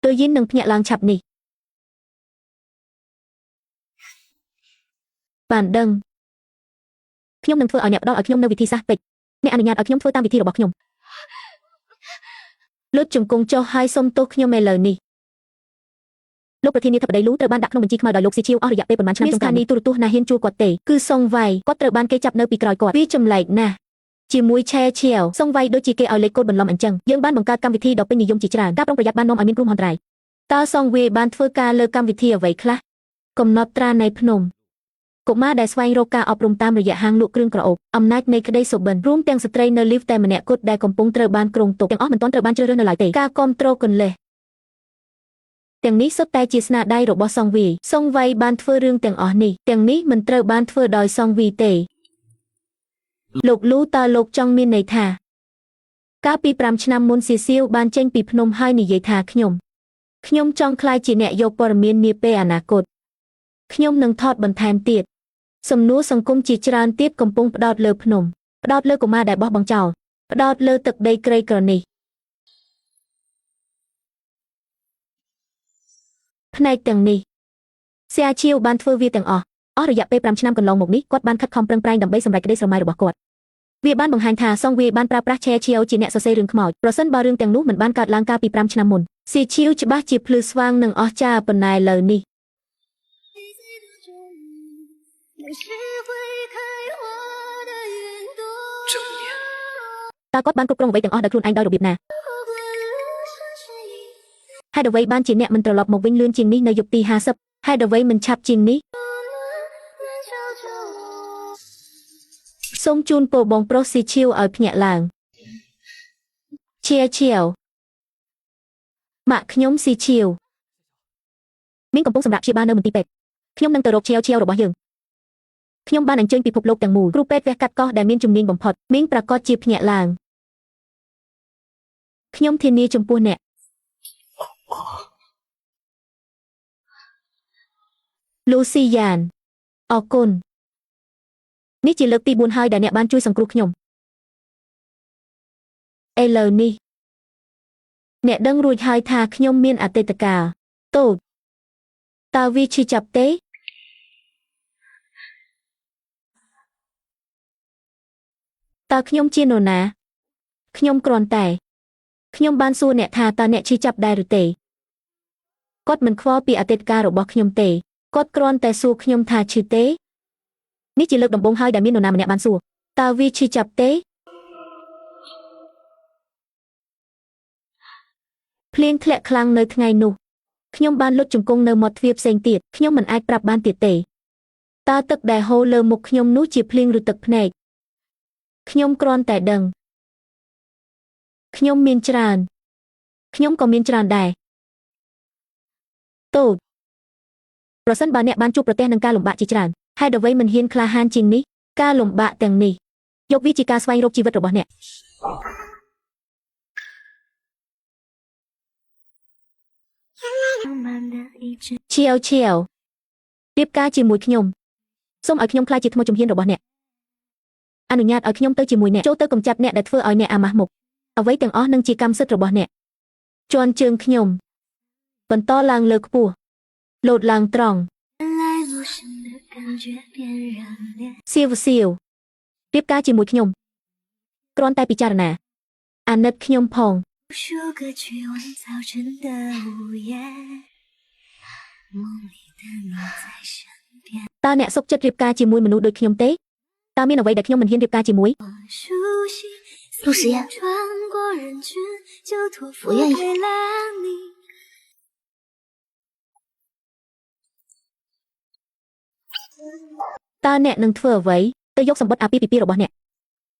tôi dính nâng nhẹ lang chập nì bản đăngខ្ញុំនឹងធ្វើឲ្យអ្នកផ្ដល់ឲ្យខ្ញុំនៅវិធីសាស្ត្រពេចអ្នកអនុញ្ញាតឲ្យខ្ញុំធ្វើតាមវិធីរបស់ខ្ញុំលុតជង្គង់ចុះហើយសុំទោសខ្ញុំឥឡូវនេះលោកប្រធានាធិបតីលូត្រូវបានដាក់ក្នុងបញ្ជីខ្មៅដោយលោកស៊ីឈីវអស់រយៈពេលប្រមាណឆ្នាំចុងក្រោយនេះទូរទស្សន៍ណាហ៊ានជួលគាត់ទេគឺសុងវ៉ៃគាត់ត្រូវបានគេចាប់នៅពីក្រោយគាត់វាចម្លែកណាស់ជាមួយឆែឈៀវសុងវ៉ៃដូចជាគេឲ្យលេខកូដបន្លំអញ្ចឹងយើងបានបង្កើតកម្មវិធីដ៏ពេញនិយមជាច្រើនការប្រុងប្រយ័ត្នបាននាំឲ្យមានគ្រោះមហន្តរាយតើសុងវ៉ៃបានធ្វើការលើកម្មវិធីអ្វីខ្លះកំណត់ត្រានៃភ្នំកុមារដែលស្វែងរកការអប់រំតាមរយៈហាងលក់គ្រឿងក្រអូបអំណាចនៃក្តីសុបិនរួមទាំងស្ត្រីនៅលីវតែម្នាក់គត់ដែលកំពុងត្រូវបានគ្រោងទុកទាំងអស់មិនទាន់ត្រូវបានជ្រើសរើសនៅឡើយទេការគ្រប់គ្រងកន្លេសទាំងនេះសុទ្ធតែជាស្នាដៃរបស់សុងវ៉ៃបានធ្វើរឿងទាំងអស់នេះទាំងនេះមិនត្រូវបានធ្វើដោយសុងវ៉ៃទេលោកលូតើលោកចង់មានន័យថាកាលពី5ឆ្នាំមុនស៊ីសៀវបានចេញពីភ្នំហើយនិយាយថាខ្ញុំចង់ក្លាយជាអ្នកយកព័ត៌មាននាពេលអនាគតខ្ញុំនឹងថតបន្ថែមទៀតសំណួរសង្គមជាច្រើនទៀតកំពុងផ្ដោតលើភ្នំផ្ដោតលើកុមារដែលបោះបង់ចោលផ្ដោតលើទឹកដីក្រីក្រនេះផ្នែកទាំងនេះសៀឈៀវបានធ្វើវាទាំងអស់រយៈពេល5ឆ្នាំកន្លងមកនេះគាត់បានខិតខំប្រឹងប្រែងដើម្បីសម្រេចក្តីស្រមៃរបស់គាត់វាបានបង្ហាញថាសុងវ៉ៃបានប្រើប្រាស់ឆែឈៀវជាអ្នកសរសេររឿងខ្មោចប្រសិនបើរឿងទាំងនោះមិនបានកើតឡើងកាលពី5ឆ្នាំមុនសៀឈៀវច្បាស់ជាភ្លឺស្វាងនិងអស្ចារ្យប៉ុន្តែឥឡូវនេះតើគាត់បានគ្រប់គ្រងអ្វីទាំងអស់ដោយខ្លួនឯងដោយរបៀបណាហេតុអ្វីបានជាអ្នកមិនត្រឡប់មកវិញលឿនជាងនេះនៅយប់ទី50ហេតុអ្វីមិនឆាប់ជាងនេះសូមជូនពរបងប្រុសស៊ីឈៀវឲ្យភ្ញាក់ឡើងឈៀវម៉ាក់ខ្ញុំស៊ីឈៀវមីងកំពុងសម្រាប់ព្យាបាលនៅមន្ទីរពេទ្យខ្ញុំនឹងទៅរកឈៀវរបស់យើងខ្ញុំបានអញ្ជើញពិភពលោកទាំងមូលគ្រូពេទ្យវះកាត់កោះដែលមានជំនាញបំផុតមីងប្រកាសជាភ្ញាក់ឡើងខ្ញុំធានាចំពោះអ្នកលូស៊ីយ៉ានអរគុណនេះជាលើកទី4ហើយដែលអ្នកបានជួយសង្គ្រោះខ្ញុំឥឡូវនេះអ្នកដឹងរួចហើយថាខ្ញុំមានអតីតកាលតូចតើវាឈឺចាប់ទេតើខ្ញុំជានរណាខ្ញុំគ្រាន់តែខ្ញុំបានសួរអ្នកថាតើអ្នកឈឺចាប់ដែរឬទេគាត់មិនខ្វល់ពីអតីតកាលរបស់ខ្ញុំទេគាត់គ្រាន់តែសួរខ្ញុំថាឈឺទេនេះជាលើកដំបូងហើយដែលមាននរណាម្នាក់បានសួរតើវាឈឺចាប់ទេភ្លៀងធ្លាក់ខ្លាំងនៅថ្ងៃនោះខ្ញុំបានលុតជង្គង់នៅមាត់ទ្វារផ្សេងទៀតខ្ញុំមិនអាចប្រាប់បានទៀតទេតើទឹកដែលហូរលើមុខខ្ញុំនោះជាភ្លៀងឬទឹកភ្នែកខ្ញុំគ្រាន់តែដឹងខ្ញុំមានច្រើនខ្ញុំក៏មានច្រើនដែរតូចប្រសិនបើអ្នកបានជួបប្រទះនឹងការលំបាកជាច្រើនហេតុអ្វីមិនហ៊ានក្លាហានជាងនេះការលំបាកទាំងនេះយកវាជាការស្វែងរកជីវិតរបស់អ្នកឈៀវរៀបការជាមួយខ្ញុំសូមឲ្យខ្ញុំក្លាយជាថ្មជំហានរបស់អ្នកអនុញ្ញាតឲ្យខ្ញុំទៅជាមួយអ្នកចូលទៅកម្ចាត់អ្នកដែលធ្វើឲ្យអ្នកអាម៉ាស់មុខអ្វីទាំងអស់នឹងជាកម្មសិទ្ធិរបស់អ្នកជាន់ជើងខ្ញុំបន្តឡើងលើខ្ពស់លោតឡើងត្រង់សៀវរៀបការជាមួយខ្ញុំគ្រាន់តែពិចារណាអាណិតខ្ញុំផងតើអ្នកសុខចិត្តរៀបការជាមួយមនុស្សដូចខ្ញុំទេតើមានអ្វីដែលខ្ញុំមិនហ៊ានរៀបការជាមួយ陆实验我愿意តើអ្នកនឹងធ្វើអ្វីទៅយកសម្បត្តិអាពាហ៍ពិពាហ៍របស់អ្នក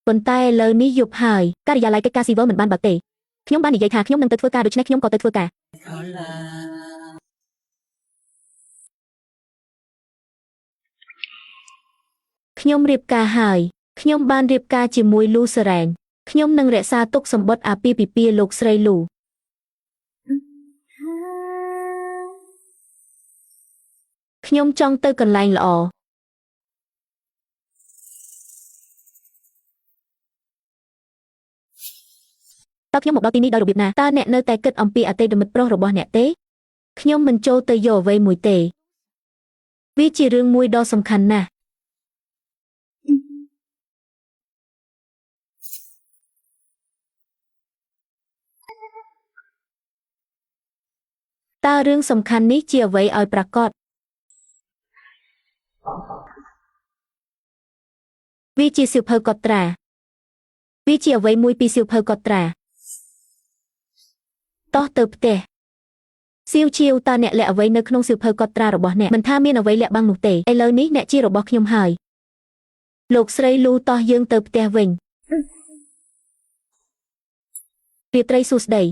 ប៉ុន្តែឥឡូវនេះយប់ហើយការិយាល័យកិច្ចការស៊ីវិលមិនបានបើកទេខ្ញុំបាននិយាយថាខ្ញុំនឹងទៅធ្វើការដូច្នេះខ្ញុំក៏ទៅធ្វើការខ្ញុំរៀបការហើយខ្ញុំបានរៀបការជាមួយលូសរ៉ែងខ្ញុំនឹងរក្សាទុកសម្បត្តិអាពាហ៍ពិពាហ៍លោកស្រីលូខ្ញុំចង់ទៅកន្លែងល្អត តើខ្ញុំមកដល់ទីនេះដោយរបៀបណាតើអ្នកនៅតែគិតអំពីអតីតមិត្តប្រុសរបស់អ្នកទេខ្ញុំមិនចូលទៅយកអ្វីមួយទេវាជារឿងមួយដ៏សំខាន់ណាស់តើរឿងសំខាន់នេះជាអ្វីឲ្យប្រាកដវាជាសៀវភៅកត់ត្រាវាជាអ្វីមួយពីសៀវភៅកត់ត្រាតោះទៅផ្ទះសៀវជាវតើអ្នកលាក់អ្វីនៅក្នុងសៀវភៅកត់ត្រារបស់អ្នកមិនថាមានអ្វីលាក់បាំងនោះទេឥឡូវនេះអ្នកជារបស់ខ្ញុំហើយលោកស្រីលូតោះយើងទៅផ្ទះវិញរាត្រីសួស្តី